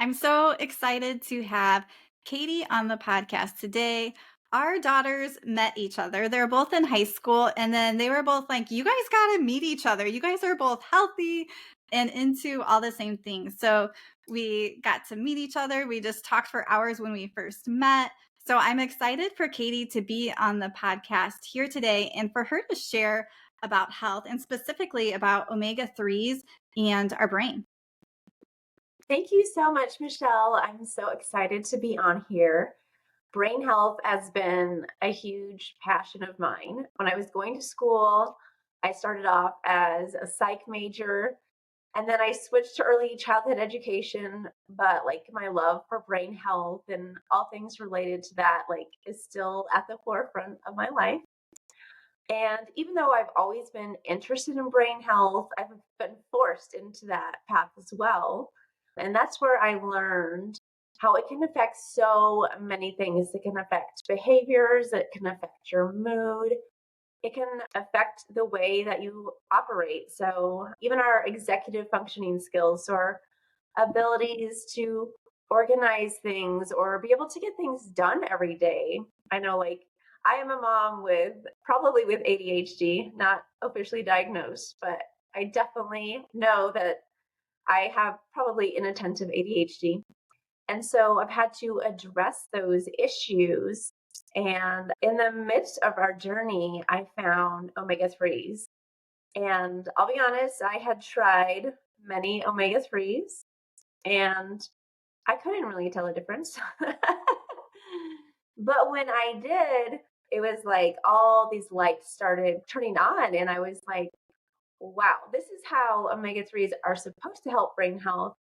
I'm so excited to have Katie on the podcast today. Our daughters met each other. They're both in high school, and then they were both like, you guys got to meet each other. You guys are both healthy and into all the same things. So we got to meet each other. We just talked for hours when we first met. So I'm excited for Katie to be on the podcast here today and for her to share about health and specifically about omega 3s and our brain. Thank you so much, Michelle. I'm so excited to be on here. Brain health has been a huge passion of mine. When I was going to school, I started off as a psych major and then I switched to early childhood education, but like my love for brain health and all things related to that like is still at the forefront of my life. And even though I've always been interested in brain health, I've been forced into that path as well. And that's where I learned how it can affect so many things. It can affect behaviors, it can affect your mood, it can affect the way that you operate. So, even our executive functioning skills or abilities to organize things or be able to get things done every day. I know, like, I am a mom with probably with ADHD, not officially diagnosed, but I definitely know that I have probably inattentive ADHD. And so I've had to address those issues. And in the midst of our journey, I found omega 3s. And I'll be honest, I had tried many omega 3s and I couldn't really tell a difference. But when I did, it was like all these lights started turning on. And I was like, wow, this is how omega 3s are supposed to help brain health.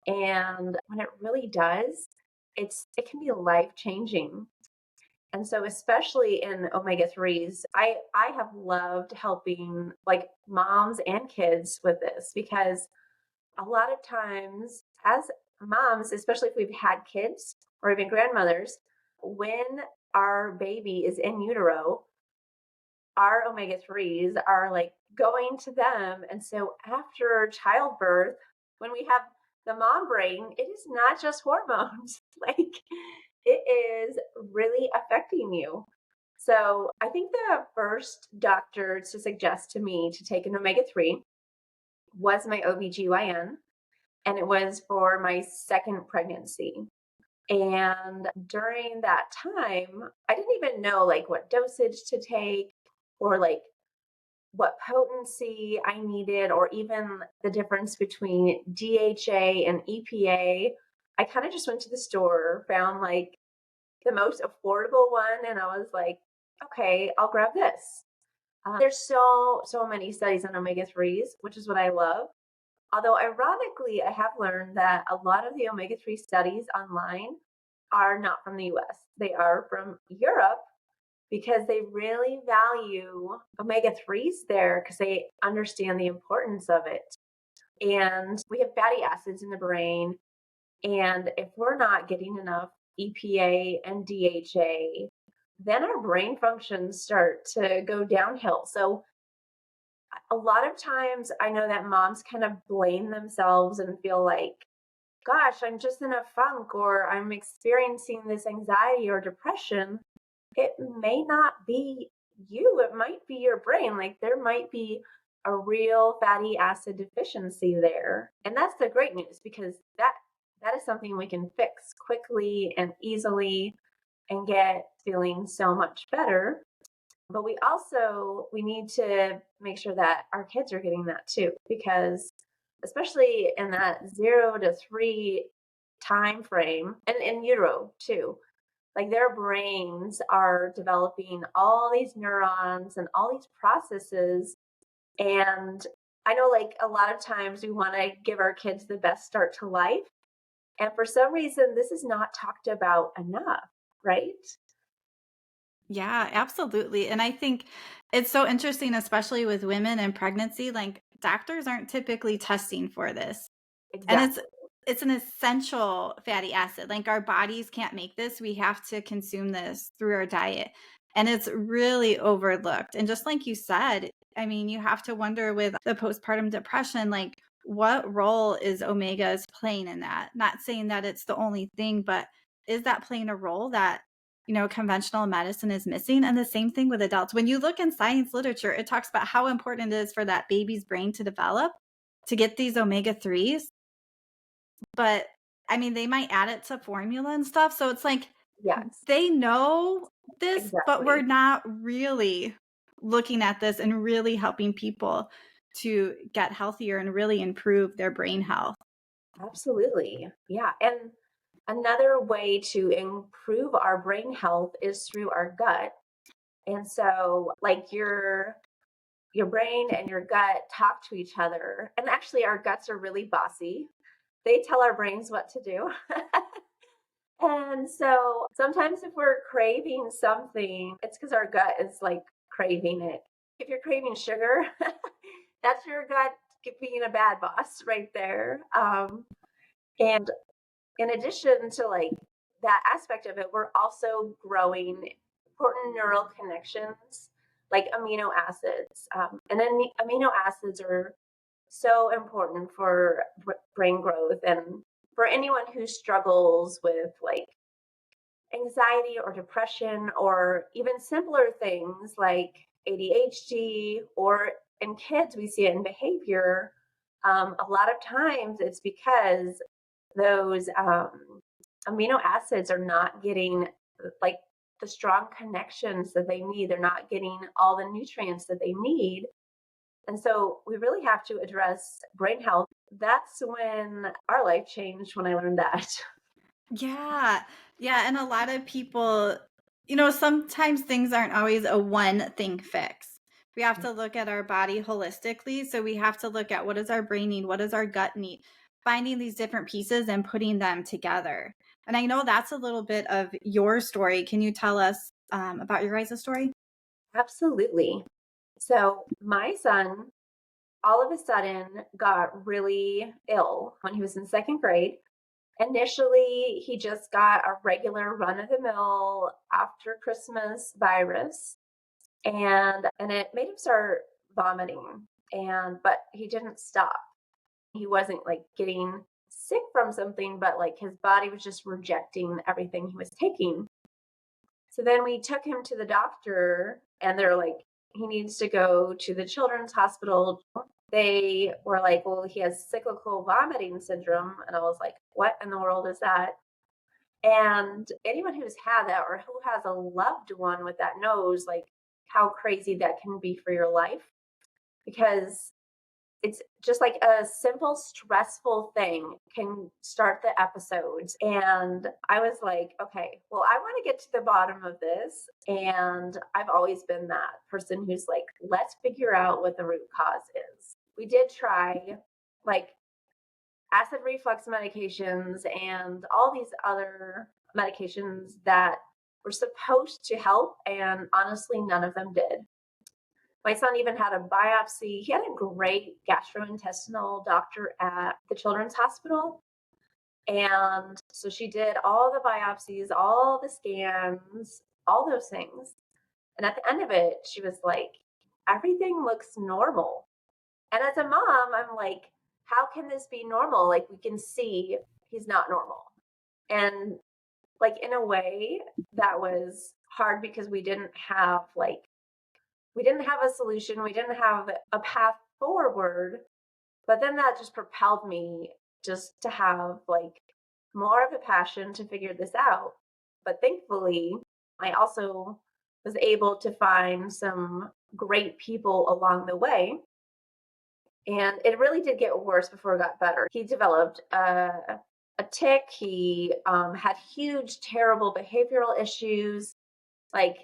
And when it really does, it can be life changing. And so especially in omega 3s, I have loved helping like moms and kids with this because a lot of times as moms, especially if we've had kids or even grandmothers, when our baby is in utero, our omega 3s are like going to them. And so after childbirth, when we have the mom brain, it is not just hormones, like it is really affecting you. So I think the first doctor to suggest to me to take an omega 3 was my OBGYN, and it was for my second pregnancy. And during that time, I didn't even know like what dosage to take or like what potency I needed or even the difference between DHA and EPA. I kind of just went to the store, found like the most affordable one, and I was like, okay, I'll grab this. There's so many studies on omega 3s, which is what I love. Although ironically, I have learned that a lot of the omega 3 studies online are not from the US. They are from Europe because they really value omega 3s there because they understand the importance of it. And we have fatty acids in the brain. And if we're not getting enough EPA and DHA, then our brain functions start to go downhill. So a lot of times I know that moms kind of blame themselves and feel like, gosh, I'm just in a funk or I'm experiencing this anxiety or depression. It may not be you, it might be your brain. Like there might be a real fatty acid deficiency there. And that's the great news because that is something we can fix quickly and easily and get feeling so much better. But we need to make sure that our kids are getting that too, because especially in that 0 to 3 time frame and in utero too, like their brains are developing all these neurons and all these processes. And I know like a lot of times we want to give our kids the best start to life. And for some reason, this is not talked about enough, right? Yeah, absolutely. And I think it's so interesting, especially with women and pregnancy, like doctors aren't typically testing for this. And Exactly. it's an essential fatty acid. Like our bodies can't make this. We have to consume this through our diet. And it's really overlooked. And just like you said, I mean, you have to wonder with the postpartum depression, like what role is omegas playing in that? Not saying that it's the only thing, but is that playing a role that, conventional medicine is missing? And the same thing with adults. When you look in science literature, it talks about how important it is for that baby's brain to develop to get these omega 3s. But I mean, they might add it to formula and stuff. So it's like Yes, they know this, but we're exactly. not really looking at this and really helping people to get healthier and really improve their brain health. Absolutely. Yeah. And another way to improve our brain health is through our gut. And so like your brain and your gut talk to each other. And actually our guts are really bossy. They tell our brains what to do. And so sometimes if we're craving something, it's because our gut is like craving it. If you're craving sugar, that's your gut being a bad boss right there. And in addition to like that aspect of it, we're also growing important neural connections like amino acids. And then amino acids are so important for brain growth and for anyone who struggles with like anxiety or depression or even simpler things like ADHD or in kids, we see it in behavior. A lot of times it's because those amino acids are not getting like the strong connections that they need. They're not getting all the nutrients that they need. And so we really have to address brain health. That's when our life changed when I learned that. Yeah. Yeah, and a lot of people, sometimes things aren't always a one thing fix. We have to look at our body holistically. So we have to look at what does our brain need? What does our gut need? Finding these different pieces and putting them together. And I know that's a little bit of your story. Can you tell us about your guys' story? Absolutely. So my son all of a sudden got really ill when he was in second grade. Initially, he just got a regular run of the mill after Christmas virus and it made him start vomiting but he didn't stop. He wasn't like getting sick from something, but like his body was just rejecting everything he was taking. So then we took him to the doctor and they're like, he needs to go to the children's hospital. They were like, well, he has cyclical vomiting syndrome. And I was like, what in the world is that? And anyone who's had that or who has a loved one with that knows like how crazy that can be for your life because it's just like a simple stressful thing can start the episodes. And I was like, okay, well, I want to get to the bottom of this. And I've always been that person who's like, let's figure out what the root cause is. We did try like acid reflux medications and all these other medications that were supposed to help. And honestly, none of them did. My son even had a biopsy. He had a great gastrointestinal doctor at the children's hospital. And so she did all the biopsies, all the scans, all those things. And at the end of it, she was like, everything looks normal. And as a mom, I'm like, how can this be normal? Like, we can see he's not normal. And like, in a way, that was hard because we didn't have a solution. We didn't have a path forward. But then that just propelled me just to have like more of a passion to figure this out. But thankfully, I also was able to find some great people along the way. And it really did get worse before it got better. He developed a tick. He had huge, terrible behavioral issues. Like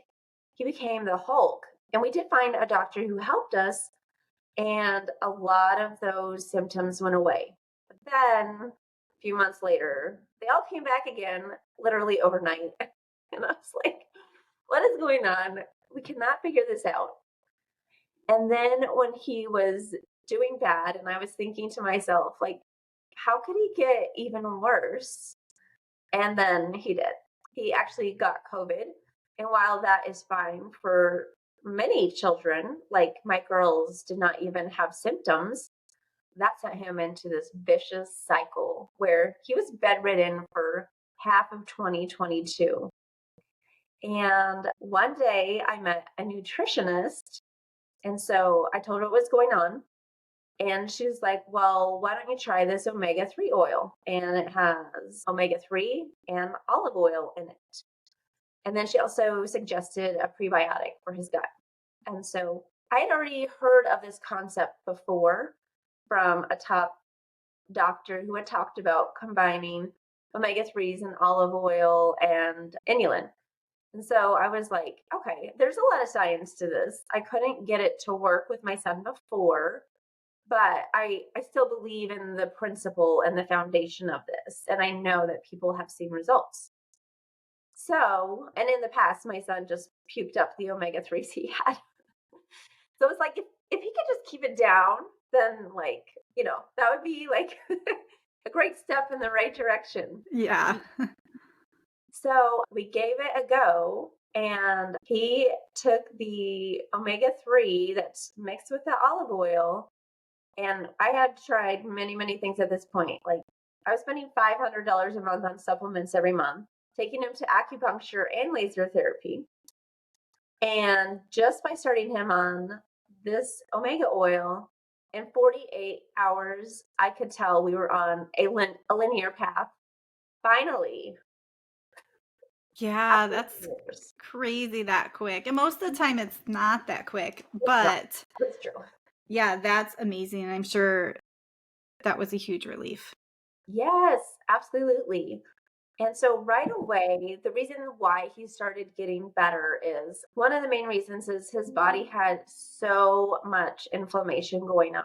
he became the Hulk. And we did find a doctor who helped us, and a lot of those symptoms went away. But then a few months later, they all came back again, literally overnight. And I was like, what is going on? We cannot figure this out. And then when he was doing bad, and I was thinking to myself, like, how could he get even worse? And then he did. He actually got COVID. And while that is fine for many children, like my girls did not even have symptoms, that sent him into this vicious cycle where he was bedridden for half of 2022. And one day I met a nutritionist. And so I told her what was going on. And she was like, well, why don't you try this omega-3 oil? And it has omega-3 and olive oil in it. And then she also suggested a prebiotic for his gut. And so I had already heard of this concept before from a top doctor who had talked about combining omega-3s and olive oil and inulin. And so I was like, okay, there's a lot of science to this. I couldn't get it to work with my son before, but I still believe in the principle and the foundation of this. And I know that people have seen results. So, and in the past, my son just puked up the omega-3s he had. So it's like, if he could just keep it down, then like, that would be like a great step in the right direction. Yeah. So we gave it a go, and he took the omega-3 that's mixed with the olive oil. And I had tried many, many things at this point. Like, I was spending $500 a month on supplements every month, taking him to acupuncture and laser therapy. And just by starting him on this omega oil, in 48 hours, I could tell we were on a linear path. Finally, Yeah, after that's years. crazy that quick. And most of the time it's not that quick, It's not. but It's true. yeah, that's amazing. And I'm sure that was a huge relief. Yes, absolutely. And so right away, the reason why he started getting better is one of the main reasons is his body had so much inflammation going on.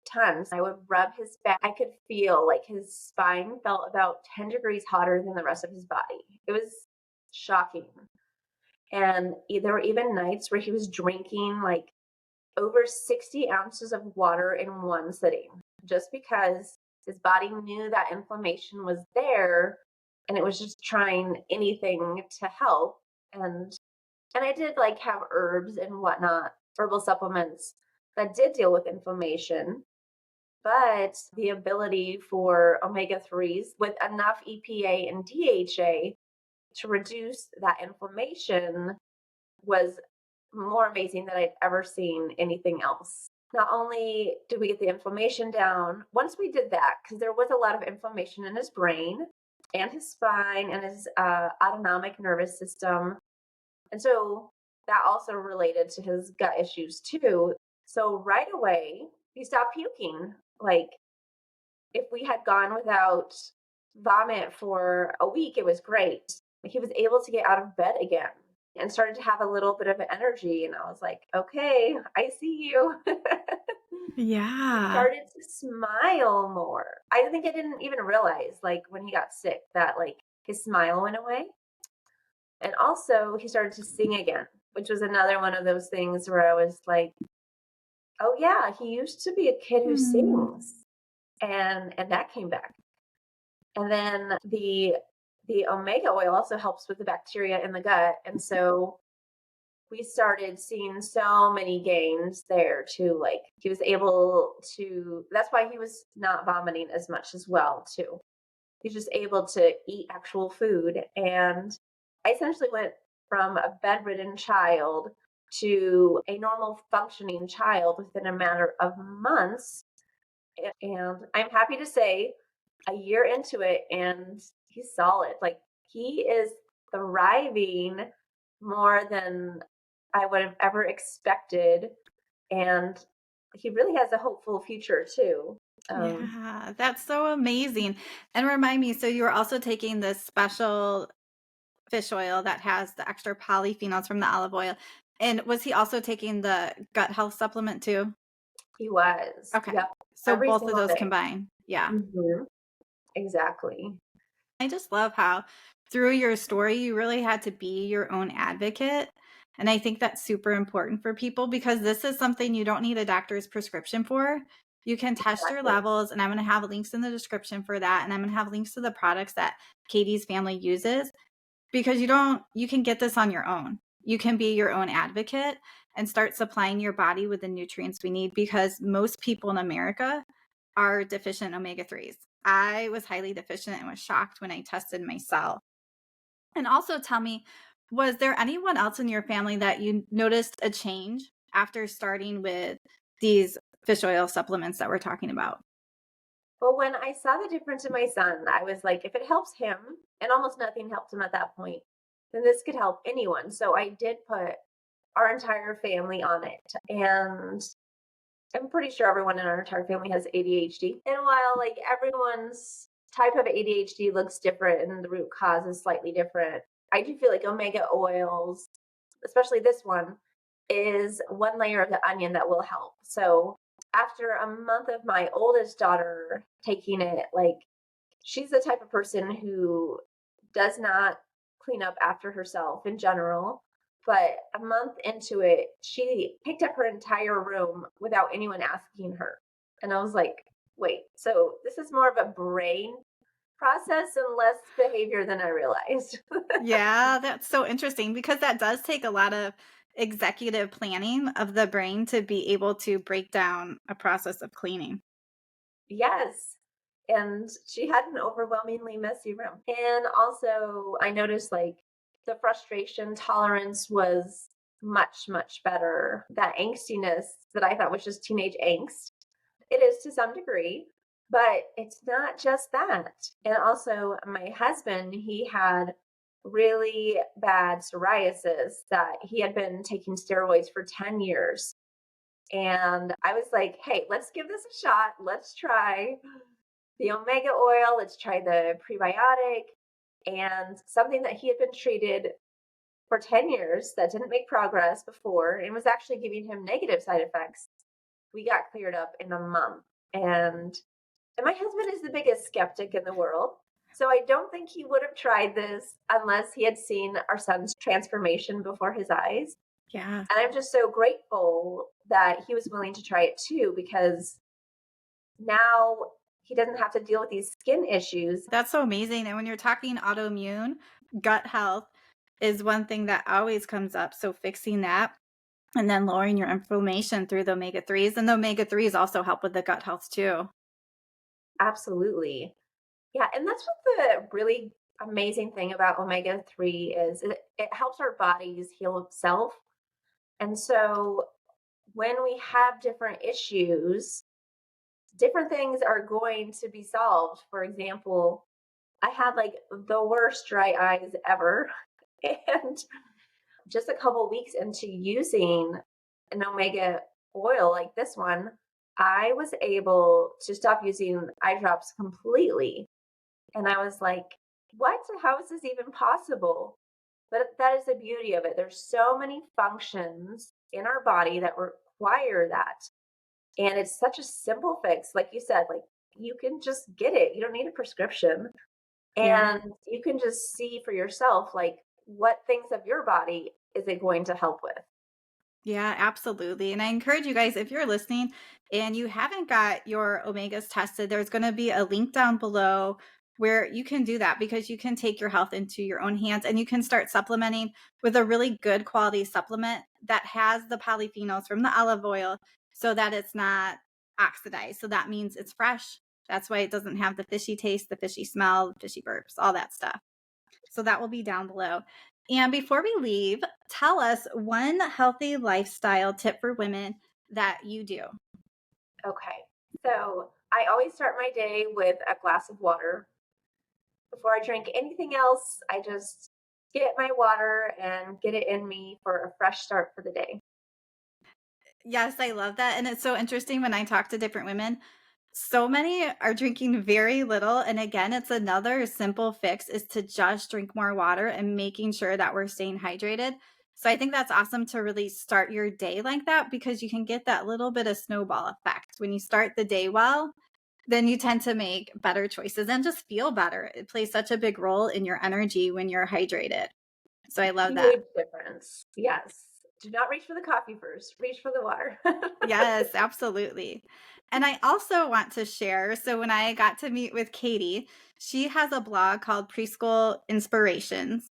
Tons. I would rub his back. I could feel like his spine felt about 10 degrees hotter than the rest of his body. It was shocking. And there were even nights where he was drinking like over 60 ounces of water in one sitting, just because his body knew that inflammation was there and it was just trying anything to help. And I did like have herbs and whatnot, herbal supplements that did deal with inflammation. But the ability for omega-3s with enough EPA and DHA to reduce that inflammation was more amazing than I'd ever seen anything else. Not only did we get the inflammation down, once we did that, because there was a lot of inflammation in his brain and his spine and his autonomic nervous system. And so that also related to his gut issues too. So right away, he stopped puking. Like, if we had gone without vomit for a week, it was great. He was able to get out of bed again and started to have a little bit of energy. And I was like, okay, I see you. He Yeah. started to smile more. I think I didn't even realize, like, when he got sick, that like his smile went away. And also, he started to sing again, which was another one of those things where I was like, oh, yeah, he used to be a kid who Hmm. sings. And that came back. And then the omega oil also helps with the bacteria in the gut. And so we started seeing so many gains there too. Like, he was able to, that's why he was not vomiting as much as well too. He's just able to eat actual food. And I essentially went from a bedridden child to a normal functioning child within a matter of months. And I'm happy to say, a year into it, and he's solid. Like, he is thriving more than I would have ever expected. And he really has a hopeful future too. Yeah, that's so amazing. And remind me, so you were also taking this special fish oil that has the extra polyphenols from the olive oil. And was he also taking the gut health supplement too? He was. Okay. Yep. So Every both of single those day. combined. Yeah. Mhm. Exactly. I just love how through your story, you really had to be your own advocate. And I think that's super important for people because this is something you don't need a doctor's prescription for. You can test your Exactly. levels, and I'm going to have links in the description for that. And I'm going to have links to the products that Katie's family uses because you can get this on your own. you can be your own advocate and start supplying your body with the nutrients we need because most people in America are deficient in omega 3s. I was highly deficient and was shocked when I tested myself. And also tell me, was there anyone else in your family that you noticed a change after starting with these fish oil supplements that we're talking about? But when I saw the difference in my son, I was like, if it helps him, and almost nothing helped him at that point, then this could help anyone. So I did put our entire family on it. And I'm pretty sure everyone in our entire family has ADHD. And while like everyone's type of ADHD looks different and the root cause is slightly different, I do feel like omega oils, especially this one, is one layer of the onion that will help. So after a month of my oldest daughter taking it, like she's the type of person who does not clean up after herself in general. But a month into it, she picked up her entire room without anyone asking her. And I was like, wait, so this is more of a brain process and less behavior than I realized. Yeah, that's so interesting because that does take a lot of executive planning of the brain to be able to break down a process of cleaning. Yes. And she had an overwhelmingly messy room. And also, I noticed like the frustration tolerance was much, much better. That angstiness that I thought was just teenage angst, it is to some degree, but it's not just that. And also, my husband, he had really bad psoriasis that he had been taking steroids for 10 years. And I was like, hey, let's give this a shot. Let's try the omega oil, let's try the prebiotic. And something that he had been treated for 10 years that didn't make progress before and was actually giving him negative side effects, we got cleared up in a month. And and my husband is the biggest skeptic in the world. So I don't think he would have tried this unless he had seen our son's transformation before his eyes. Yeah. And I'm just so grateful that he was willing to try it too, because now he doesn't have to deal with these skin issues. That's so amazing. And when you're talking autoimmune, gut health is one thing that always comes up. So fixing that and then lowering your inflammation through the omega 3s. And the omega 3s also help with the gut health too. Absolutely. Yeah. And that's what the really amazing thing about omega 3 is it helps our bodies heal itself. And so when we have different issues, different things are going to be solved. For example, I had like the worst dry eyes ever. And just a couple weeks into using an omega oil like this one, I was able to stop using eye drops completely. And I was like, what? How is this even possible? But that is the beauty of it. There's so many functions in our body that require that. And it's such a simple fix. Like you said, like you can just get it. You don't need a prescription. Yeah. And you can just see for yourself, like what things of your body is it going to help with? Yeah, absolutely. And I encourage you guys, if you're listening and you haven't got your omegas tested, there's going to be a link down below where you can do that because you can take your health into your own hands and you can start supplementing with a really good quality supplement that has the polyphenols from the olive oil so that it's not oxidized. So that means it's fresh. That's why it doesn't have the fishy taste, the fishy smell, the fishy burps, all that stuff. So that will be down below. And before we leave, tell us one healthy lifestyle tip for women that you do. Okay. So I always start my day with a glass of water. Before I drink anything else, I just get my water and get it in me for a fresh start for the day. Yes, I love that. And it's so interesting when I talk to different women. So many are drinking very little. And again, it's another simple fix is to just drink more water and making sure that we're staying hydrated. So I think that's awesome to really start your day like that because you can get that little bit of snowball effect. When you start the day well, then you tend to make better choices and just feel better. It plays such a big role in your energy when you're hydrated. So I love that. Huge difference. Yes. Do not reach for the coffee first. Reach for the water. Yes, absolutely. And I also want to share, so when I got to meet with Katie, she has a blog called Preschool Inspirations.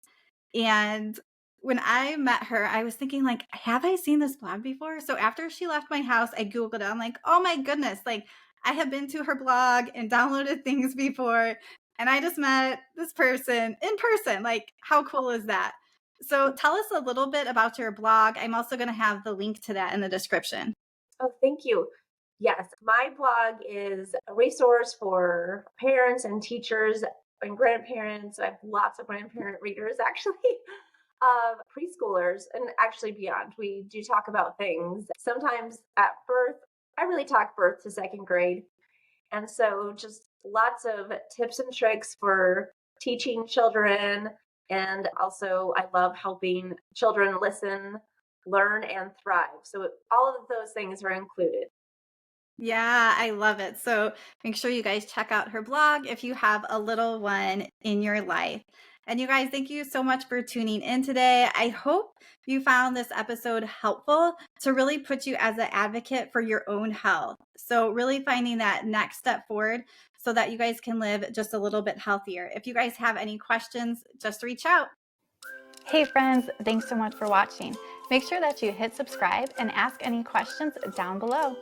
And when I met her, I was thinking like, have I seen this blog before? So after she left my house, I Googled it. I'm like, oh my goodness, like I have been to her blog and downloaded things before. And I just met this person in person. Like, how cool is that? So tell us a little bit about your blog. I'm also going to have the link to that in the description. Oh, thank you. Yes, my blog is a resource for parents and teachers and grandparents. I have lots of grandparent readers actually, of preschoolers and actually beyond. We do talk about things sometimes at birth. I really talk birth to second grade. And so just lots of tips and tricks for teaching children. And also, I love helping children listen, learn, and thrive. So all of those things are included. Yeah, I love it. So make sure you guys check out her blog if you have a little one in your life. And you guys, thank you so much for tuning in today. I hope you found this episode helpful to really put you as an advocate for your own health. So, really finding that next step forward so that you guys can live just a little bit healthier. If you guys have any questions, just reach out. Hey, friends, thanks so much for watching. Make sure that you hit subscribe and ask any questions down below.